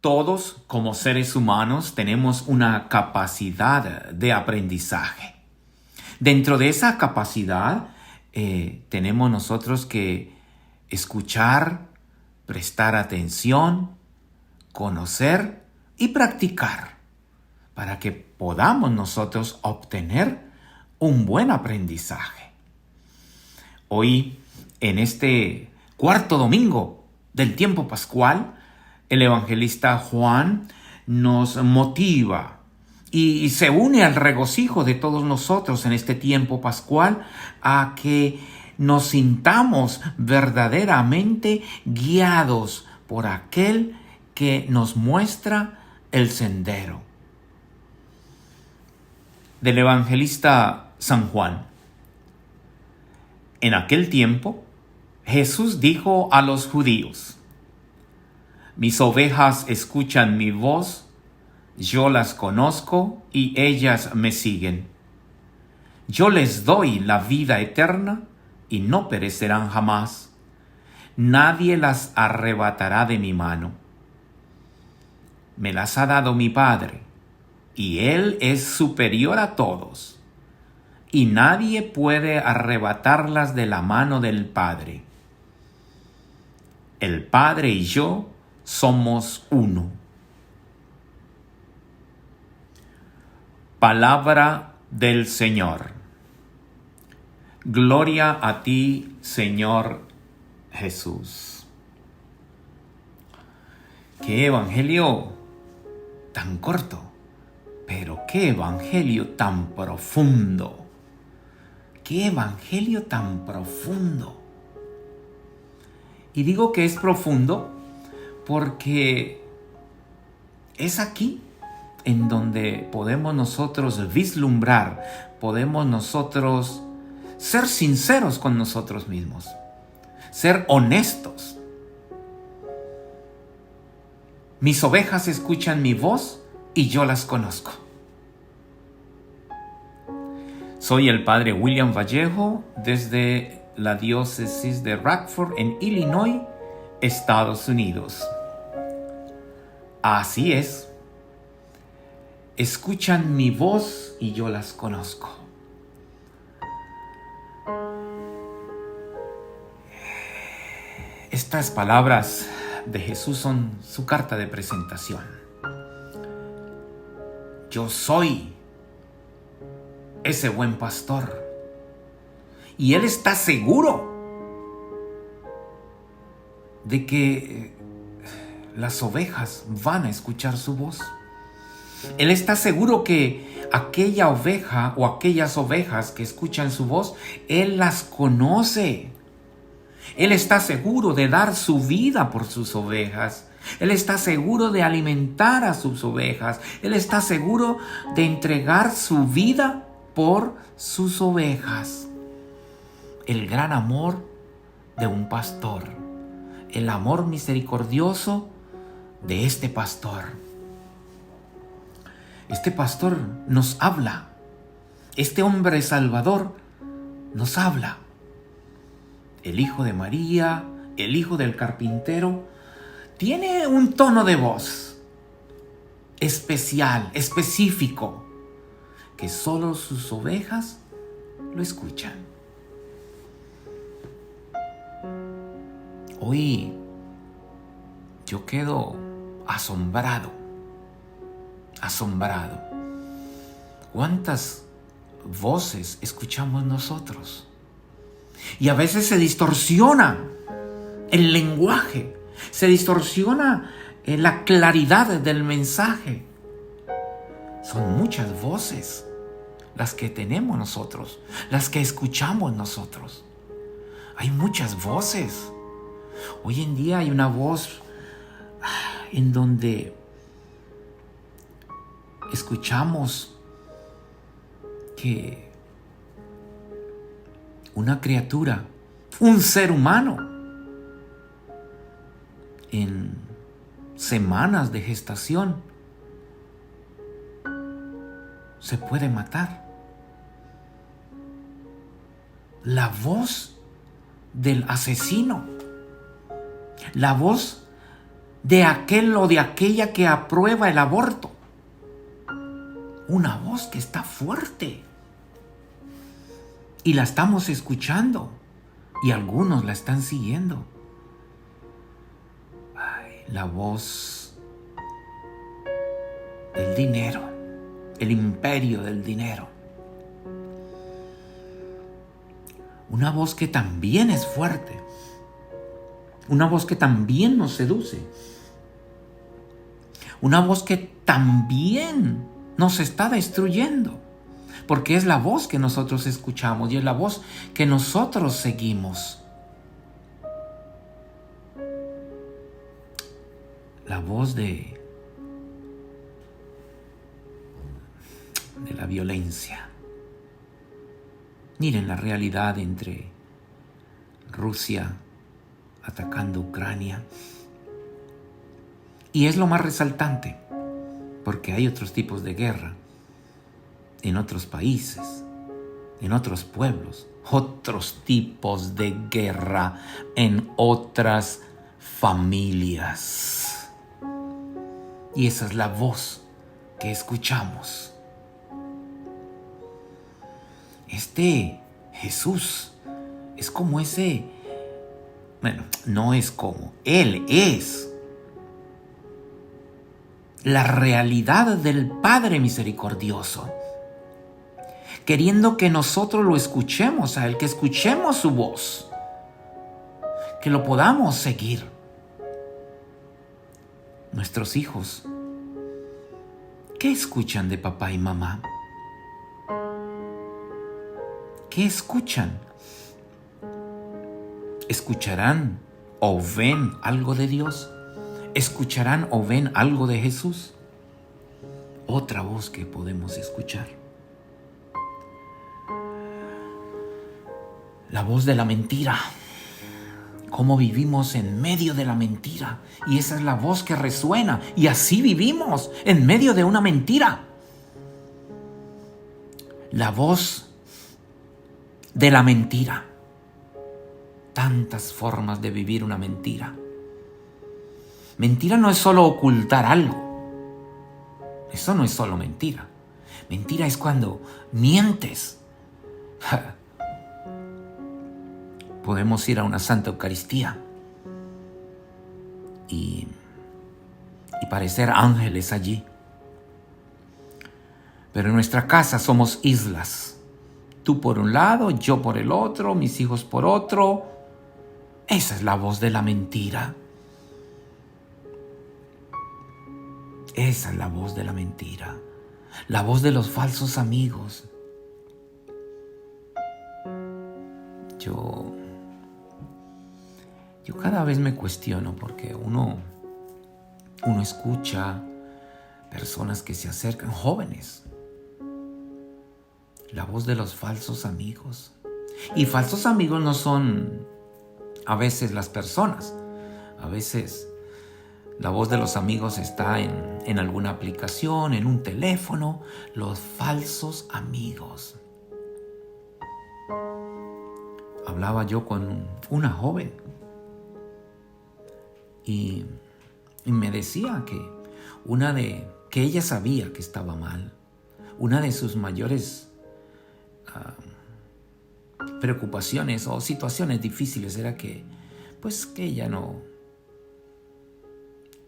Todos, como seres humanos, tenemos una capacidad de aprendizaje. Dentro de esa capacidad, tenemos nosotros que escuchar, prestar atención, conocer y practicar para que podamos nosotros obtener un buen aprendizaje. Hoy, en este cuarto domingo del tiempo pascual, el evangelista Juan nos motiva y se une al regocijo de todos nosotros en este tiempo pascual a que nos sintamos verdaderamente guiados por aquel que nos muestra el sendero. Del evangelista San Juan. En aquel tiempo, Jesús dijo a los judíos: mis ovejas escuchan mi voz, yo las conozco y ellas me siguen. Yo les doy la vida eterna y no perecerán jamás. Nadie las arrebatará de mi mano. Me las ha dado mi Padre, y Él es superior a todos, y nadie puede arrebatarlas de la mano del Padre. El Padre y yo somos uno. Palabra del Señor. Gloria a ti, Señor Jesús. Qué evangelio tan corto, pero qué evangelio tan profundo. Qué evangelio tan profundo. Y digo que es profundo porque es aquí en donde podemos nosotros vislumbrar, podemos nosotros ser sinceros con nosotros mismos, ser honestos. Mis ovejas escuchan mi voz y yo las conozco. Soy el padre William Vallejo desde la diócesis de Rockford en Illinois, Estados Unidos. Así es. Escuchan mi voz y yo las conozco. Estas palabras de Jesús son su carta de presentación. Yo soy ese buen pastor. Y Él está seguro de que las ovejas van a escuchar su voz. Él está seguro que aquella oveja o aquellas ovejas que escuchan su voz, Él las conoce. Él está seguro de dar su vida por sus ovejas. Él está seguro de alimentar a sus ovejas. Él está seguro de entregar su vida por sus ovejas. El gran amor de un pastor. El amor misericordioso de este pastor. Este pastor nos habla. Este hombre salvador nos habla. El hijo de María, el hijo del carpintero, tiene un tono de voz especial, específico, que solo sus ovejas lo escuchan. Hoy yo quedo asombrado. ¿Cuántas voces escuchamos nosotros? Y a veces se distorsiona el lenguaje, se distorsiona la claridad del mensaje. Son muchas voces las que tenemos nosotros, las que escuchamos nosotros. Hay muchas voces. Hoy en día hay una voz en donde escuchamos que una criatura, un ser humano, en semanas de gestación, se puede matar. La voz del asesino, la voz de aquel o de aquella que aprueba el aborto. Una voz que está fuerte. Y la estamos escuchando. Y algunos la están siguiendo. Ay, la voz del dinero. El imperio del dinero. Una voz que también es fuerte. Una voz que también nos seduce. Una voz que también nos está destruyendo. Porque es la voz que nosotros escuchamos y es la voz que nosotros seguimos. La voz de la violencia. Miren la realidad entre Rusia atacando Ucrania. Y es lo más resaltante, porque hay otros tipos de guerra en otros países, en otros pueblos, otros tipos de guerra en otras familias. Y esa es la voz que escuchamos. Este Jesús es como ese, bueno, no es como, Él es la realidad del Padre misericordioso, queriendo que nosotros lo escuchemos a Él, que escuchemos su voz, que lo podamos seguir. Nuestros hijos, ¿qué escuchan de papá y mamá? ¿Qué escuchan? ¿Escucharán o ven algo de Dios? ¿Escucharán o ven algo de Jesús? Otra voz que podemos escuchar. La voz de la mentira. Cómo vivimos en medio de la mentira. Y esa es la voz que resuena. Y así vivimos en medio de una mentira. La voz de la mentira. Tantas formas de vivir una mentira. Mentira no es solo ocultar algo. Eso no es solo mentira. Mentira es cuando mientes. Podemos ir a una Santa Eucaristía y parecer ángeles allí. Pero en nuestra casa somos islas. Tú por un lado, yo por el otro, mis hijos por otro. Esa es la voz de la mentira. Esa es la voz de la mentira. La voz de los falsos amigos. Yo cada vez me cuestiono porque uno escucha personas que se acercan, jóvenes. La voz de los falsos amigos. Y falsos amigos no son a veces las personas. A veces la voz de los amigos está en alguna aplicación, en un teléfono. Los falsos amigos. Hablaba yo con una joven y me decía que ella sabía que estaba mal. Una de sus mayores preocupaciones o situaciones difíciles era que ella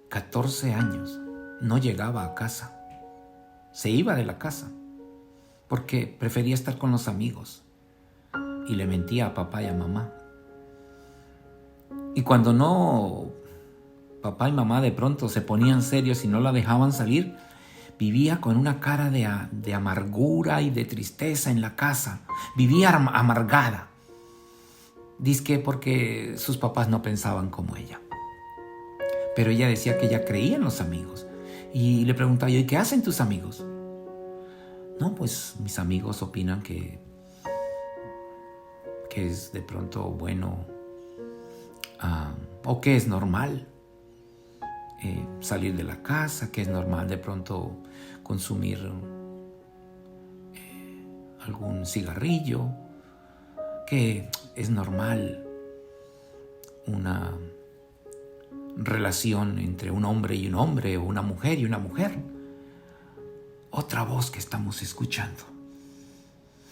14 años, no llegaba a casa. Se iba de la casa porque prefería estar con los amigos y le mentía a papá y a mamá. Y cuando papá y mamá de pronto se ponían serios y no la dejaban salir, vivía con una cara de amargura y de tristeza en la casa. Vivía amargada. Dizque porque sus papás no pensaban como ella. Pero ella decía que ella creía en los amigos. Y le preguntaba yo, ¿y qué hacen tus amigos? No, pues mis amigos opinan que es de pronto bueno o que es normal salir de la casa, que es normal de pronto consumir algún cigarrillo, que es normal relación entre un hombre y un hombre, o una mujer y una mujer. Otra voz que estamos escuchando.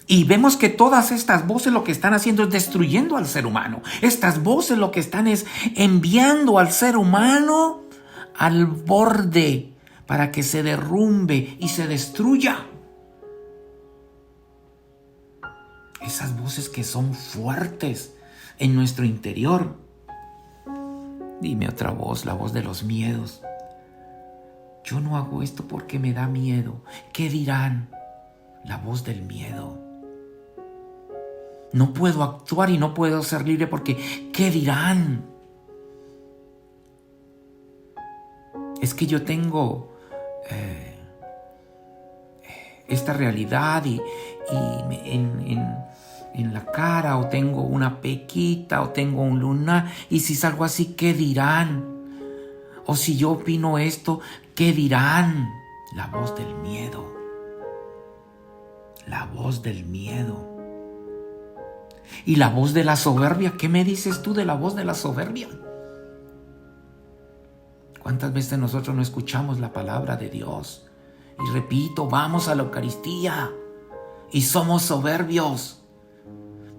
Y vemos que todas estas voces lo que están haciendo es destruyendo al ser humano. Estas voces lo que están es enviando al ser humano al borde para que se derrumbe y se destruya. Esas voces que son fuertes en nuestro interior. Dime otra voz, la voz de los miedos. Yo no hago esto porque me da miedo. ¿Qué dirán? La voz del miedo. No puedo actuar y no puedo ser libre porque ¿qué dirán? Es que yo tengo esta realidad y en la cara, o tengo una pequita, o tengo un lunar, y si salgo así, ¿qué dirán? O si yo opino esto, ¿qué dirán? La voz del miedo. La voz del miedo. Y la voz de la soberbia. ¿Qué me dices tú de la voz de la soberbia? ¿Cuántas veces nosotros no escuchamos la palabra de Dios? Y repito, vamos a la Eucaristía y somos soberbios,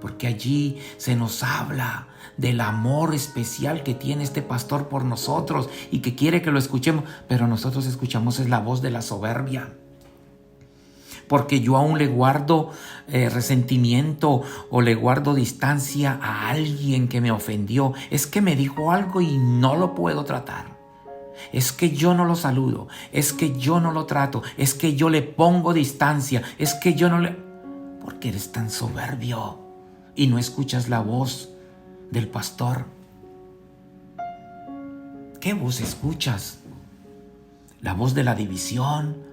porque allí se nos habla del amor especial que tiene este pastor por nosotros y que quiere que lo escuchemos, pero nosotros escuchamos es la voz de la soberbia. Porque yo aún le guardo resentimiento o le guardo distancia a alguien que me ofendió. Es que me dijo algo y no lo puedo tratar. Es que yo no lo saludo. Es que yo no lo trato. Es que yo le pongo distancia. Es que yo no le... Porque eres tan soberbio y no escuchas la voz del pastor. ¿Qué voz escuchas? ¿La voz de la división?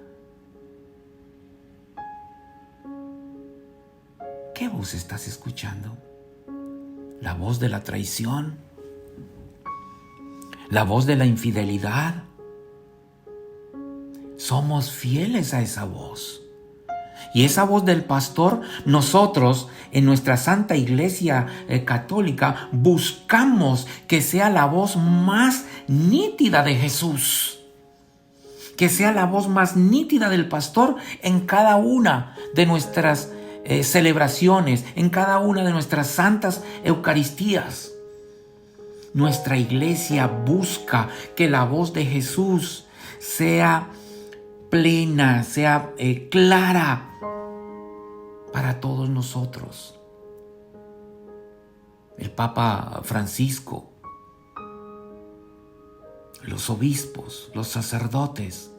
¿Qué voz estás escuchando? ¿La voz de la traición? ¿La voz de la infidelidad? Somos fieles a esa voz. Y esa voz del pastor, nosotros en nuestra Santa Iglesia Católica buscamos que sea la voz más nítida de Jesús. Que sea la voz más nítida del pastor en cada una de nuestras celebraciones, en cada una de nuestras santas Eucaristías. Nuestra iglesia busca que la voz de Jesús sea plena, sea clara para todos nosotros. El Papa Francisco, los obispos, los sacerdotes,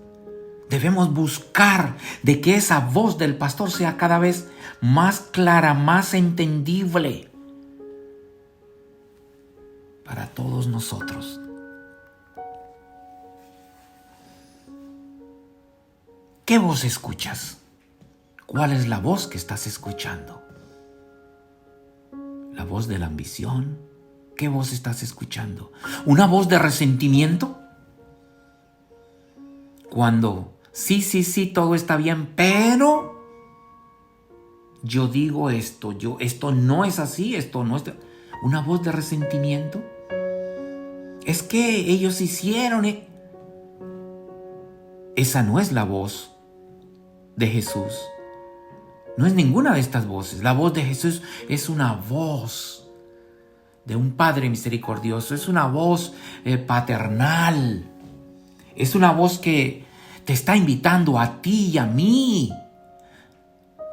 debemos buscar de que esa voz del pastor sea cada vez más clara, más entendible para todos nosotros. ¿Qué voz escuchas? ¿Cuál es la voz que estás escuchando? ¿La voz de la ambición? ¿Qué voz estás escuchando? ¿Una voz de resentimiento? Cuando sí, todo está bien, pero yo digo esto no es así, esto no es... ¿Una voz de resentimiento? Es que ellos hicieron... Esa no es la voz de Jesús. No es ninguna de estas voces. La voz de Jesús es una voz de un Padre misericordioso. Es una voz paternal. Es una voz que te está invitando a ti y a mí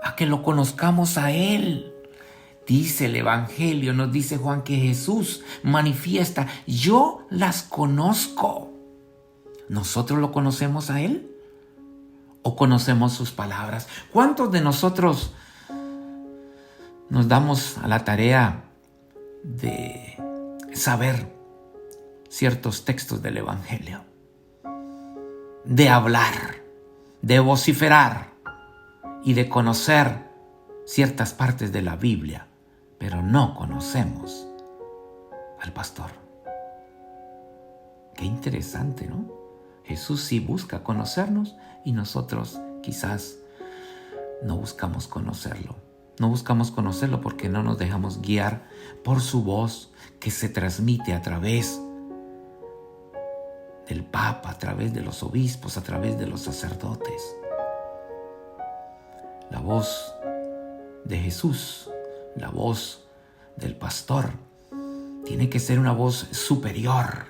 a que lo conozcamos a Él. Dice el Evangelio, nos dice Juan, que Jesús manifiesta: yo las conozco. ¿Nosotros lo conocemos a Él? ¿O conocemos sus palabras? ¿Cuántos de nosotros nos damos a la tarea de saber ciertos textos del Evangelio? De hablar, de vociferar y de conocer ciertas partes de la Biblia, pero no conocemos al pastor. Qué interesante, ¿no? Jesús sí busca conocernos y nosotros quizás no buscamos conocerlo. No buscamos conocerlo porque no nos dejamos guiar por su voz que se transmite a través del Papa, a través de los obispos, a través de los sacerdotes. La voz de Jesús, la voz del pastor, tiene que ser una voz superior.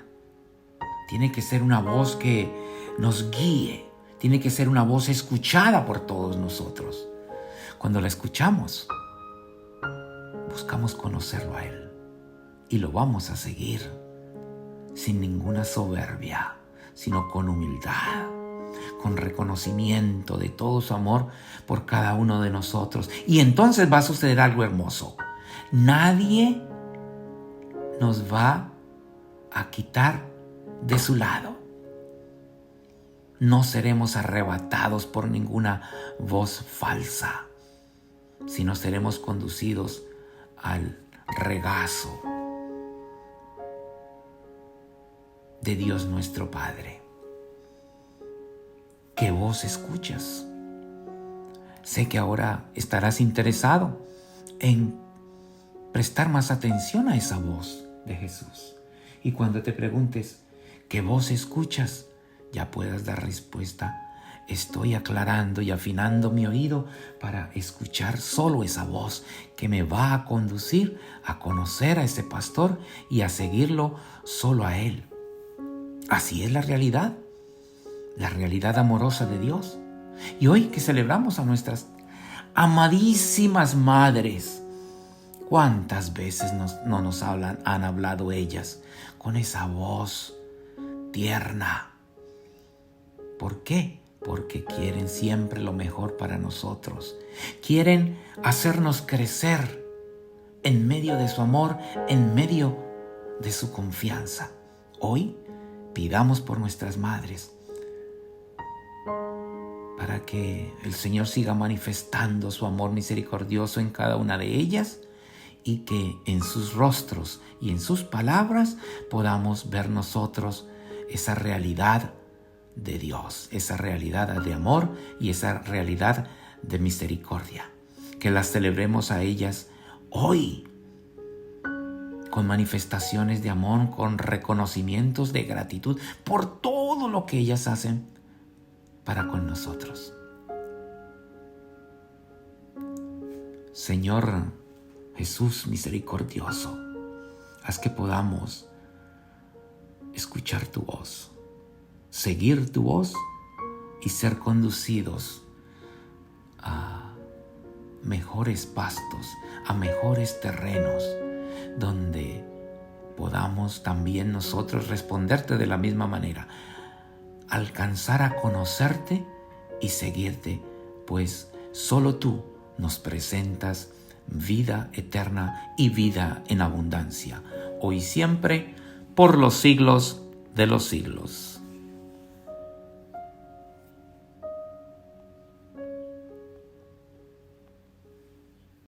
Tiene que ser una voz que nos guíe. Tiene que ser una voz escuchada por todos nosotros. Cuando la escuchamos, buscamos conocerlo a Él y lo vamos a seguir sin ninguna soberbia, sino con humildad, con reconocimiento de todo su amor por cada uno de nosotros. Y entonces va a suceder algo hermoso. Nadie nos va a quitar de su lado. No seremos arrebatados por ninguna voz falsa, sino seremos conducidos al regazo de Dios nuestro Padre. ¿Qué voz escuchas? Sé que ahora estarás interesado en prestar más atención a esa voz de Jesús. Y cuando te preguntes, ¿qué voz escuchas?, ya puedas dar respuesta. Estoy aclarando y afinando mi oído para escuchar solo esa voz que me va a conducir a conocer a ese pastor y a seguirlo solo a Él. Así es la realidad amorosa de Dios. Y hoy que celebramos a nuestras amadísimas madres, ¿cuántas veces no nos han hablado ellas con esa voz tierna? ¿Por qué? Porque quieren siempre lo mejor para nosotros. Quieren hacernos crecer en medio de su amor, en medio de su confianza. Hoy pidamos por nuestras madres para que el Señor siga manifestando su amor misericordioso en cada una de ellas y que en sus rostros y en sus palabras podamos ver nosotros esa realidad de Dios, esa realidad de amor y esa realidad de misericordia. Que las celebremos a ellas hoy con manifestaciones de amor, con reconocimientos de gratitud por todo lo que ellas hacen para con nosotros. Señor Jesús misericordioso, haz que podamos escuchar tu voz, seguir tu voz y ser conducidos a mejores pastos, a mejores terrenos, donde podamos también nosotros responderte de la misma manera, alcanzar a conocerte y seguirte, pues solo tú nos presentas vida eterna y vida en abundancia, hoy y siempre, por los siglos de los siglos.